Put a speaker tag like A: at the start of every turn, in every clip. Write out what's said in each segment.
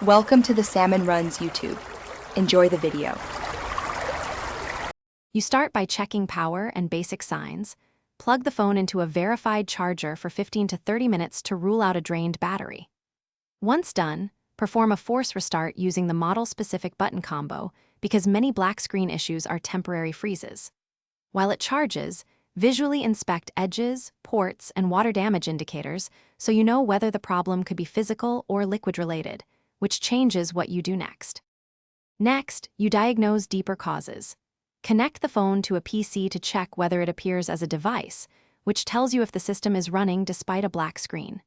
A: Welcome to the Salmon Runs YouTube. Enjoy the video.
B: You start by checking power and basic signs. Plug the phone into a verified charger for 15 to 30 minutes to rule out a drained battery. Once done, perform a force restart using the model-specific button combo because many black screen issues are temporary freezes. While it charges, visually inspect edges, ports, and water damage indicators so you know whether the problem could be physical or liquid-related, which changes what you do next. Next, you diagnose deeper causes. Connect the phone to a PC to check whether it appears as a device, which tells you if the system is running despite a black screen.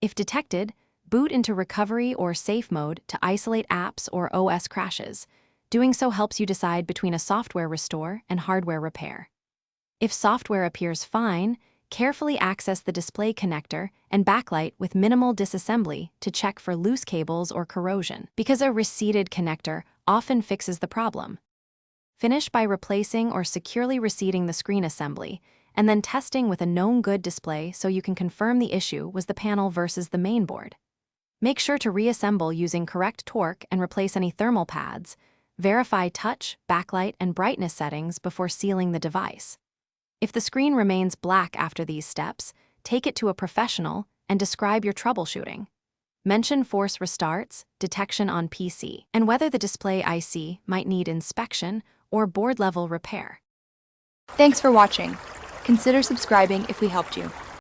B: If detected, boot into recovery or safe mode to isolate apps or OS crashes. Doing so helps you decide between a software restore and hardware repair. If software appears fine, carefully access the display connector and backlight with minimal disassembly to check for loose cables or corrosion, because a reseated connector often fixes the problem. Finish by replacing or securely reseating the screen assembly, and then testing with a known good display so you can confirm the issue was the panel versus the main board. Make sure to reassemble using correct torque and replace any thermal pads. Verify touch, backlight, and brightness settings before sealing the device. If the screen remains black after these steps, take it to a professional and describe your troubleshooting. Mention force restarts, detection on PC, and whether the display IC might need inspection or board-level repair.
A: Thanks for watching. Consider subscribing if we helped you.